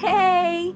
Hey!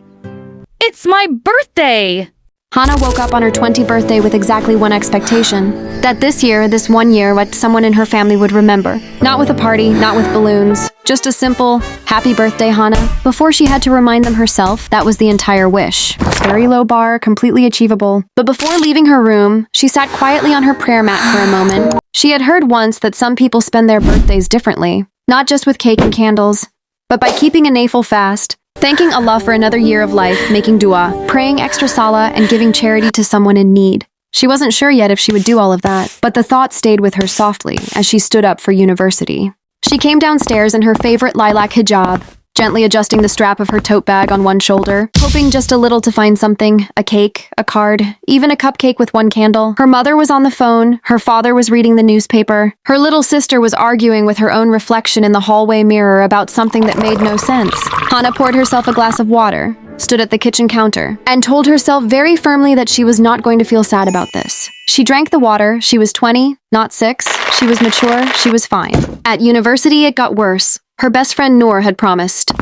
It's my birthday! Hana woke up on her 20th birthday with exactly one expectation. That this year, this one year, what someone in her family would remember. Not with a party, not with balloons. Just a simple, happy birthday, Hana. Before she had to remind them herself, that was the entire wish. Very low bar, completely achievable. But before leaving her room, she sat quietly on her prayer mat for a moment. She had heard once that some people spend their birthdays differently. Not just with cake and candles, but by keeping a nafil fast, thanking Allah for another year of life, making dua, praying extra salah, and giving charity to someone in need. She wasn't sure yet if she would do all of that, but the thought stayed with her softly as she stood up for university. She came downstairs in her favorite lilac hijab, gently adjusting the strap of her tote bag on one shoulder, hoping just a little to find something, a cake, a card, even a cupcake with one candle. Her mother was on the phone, her father was reading the newspaper, her little sister was arguing with her own reflection in the hallway mirror about something that made no sense. Hana poured herself a glass of water, stood at the kitchen counter, and told herself very firmly that she was not going to feel sad about this. She drank the water. She was 20, not 6. She was mature. She was fine. At university, it got worse. Her best friend Noor had promised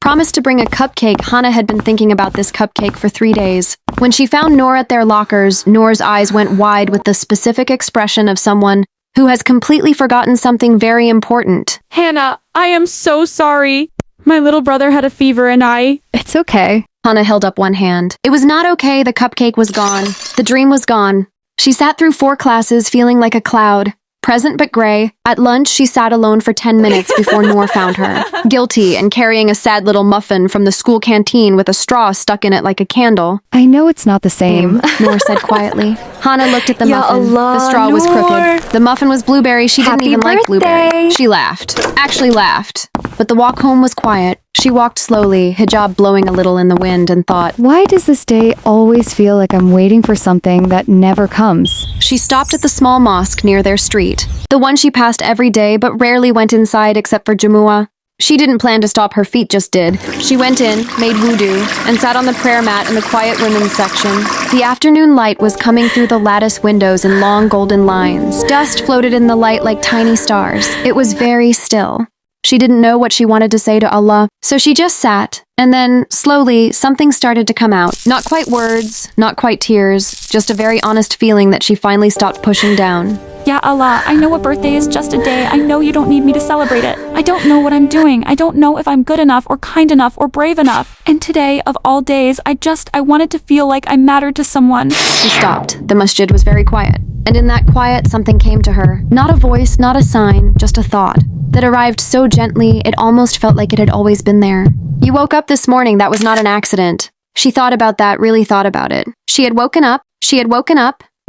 to bring a cupcake. Hana had been thinking about this cupcake for 3 days. When she found Noor at their lockers, Noor's eyes went wide with the specific expression of someone who has completely forgotten something very important. Hana, I am so sorry. My little brother had a fever and It's okay. Hana held up one hand. It was not okay. The cupcake was gone. The dream was gone. She sat through 4 classes feeling like a cloud. Present but gray. At lunch, she sat alone for 10 minutes before Noor found her. Guilty and carrying a sad little muffin from the school canteen with a straw stuck in it like a candle. I know it's not the same, Noor said quietly. Hana looked at the Ya muffin. Allah, The straw was Noor. crooked. The muffin was blueberry. She didn't Happy even like blueberry. birthday. She laughed. Actually laughed. But the walk home was quiet. She walked slowly, hijab blowing a little in the wind, and thought, why does this day always feel like I'm waiting for something that never comes? She stopped at the small mosque near their street, the one she passed every day but rarely went inside except for Jumu'ah. She didn't plan to stop, her feet just did. She went in, made wudu, and sat on the prayer mat in the quiet women's section. The afternoon light was coming through the lattice windows in long golden lines. Dust floated in the light like tiny stars. It was very still. She didn't know what she wanted to say to Allah, so she just sat, and then, slowly, something started to come out. Not quite words, not quite tears, just a very honest feeling that she finally stopped pushing down. Ya Allah, I know a birthday is just a day. I know you don't need me to celebrate it. I don't know what I'm doing. I don't know if I'm good enough or kind enough or brave enough. And today, of all days, I wanted to feel like I mattered to someone. She stopped. The masjid was very quiet. And in that quiet, something came to her. Not a voice, not a sign, just a thought that arrived so gently it almost felt like it had always been there. You woke up this morning. That was not an accident. She thought about that, really thought about it. She had woken up.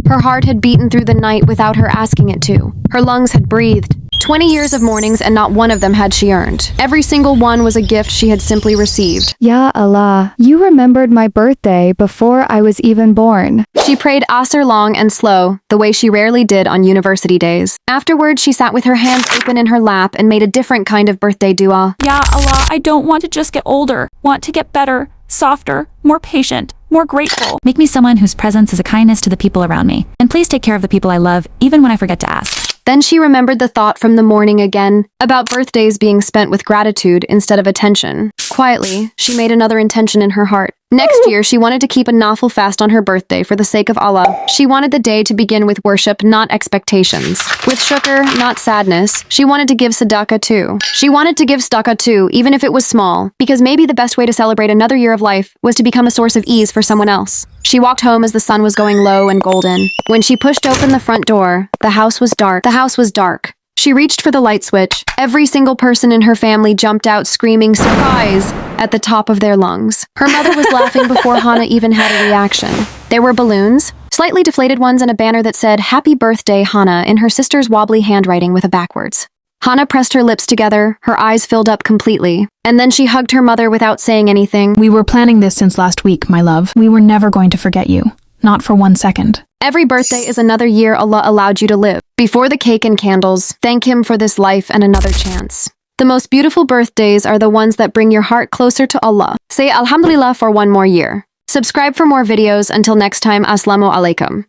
Her heart had beaten through the night without her asking it to. Her lungs had breathed. 20 years of mornings and not one of them had she earned. Every single one was a gift she had simply received. Ya Allah, you remembered my birthday before I was even born. She prayed Asr long and slow, the way she rarely did on university days. Afterwards, she sat with her hands open in her lap and made a different kind of birthday dua. Ya Allah, I don't want to just get older. Want to get better, softer, more patient, more grateful. Make me someone whose presence is a kindness to the people around me. And please take care of the people I love, even when I forget to ask. Then she remembered the thought from the morning again, about birthdays being spent with gratitude instead of attention. Quietly, she made another intention in her heart. Next year, she wanted to keep a nafil fast on her birthday for the sake of Allah. She wanted the day to begin with worship, not expectations. With shukr, not sadness. She wanted to give tzedakah too, even if it was small, because maybe the best way to celebrate another year of life was to become a source of ease for someone else. She walked home as the sun was going low and golden. When she pushed open the front door, the house was dark. She reached for the light switch. Every single person in her family jumped out screaming surprise at the top of their lungs. Her mother was laughing before Hana even had a reaction. There were balloons, slightly deflated ones, and a banner that said "Happy Birthday, Hana" in her sister's wobbly handwriting with a backwards. Hana pressed her lips together, her eyes filled up completely. And then she hugged her mother without saying anything. We were planning this since last week, my love. We were never going to forget you. Not for 1 second. Every birthday is another year Allah allowed you to live. Before the cake and candles, thank Him for this life and another chance. The most beautiful birthdays are the ones that bring your heart closer to Allah. Say Alhamdulillah for 1 more year. Subscribe for more videos. Until next time, Assalamu alaikum.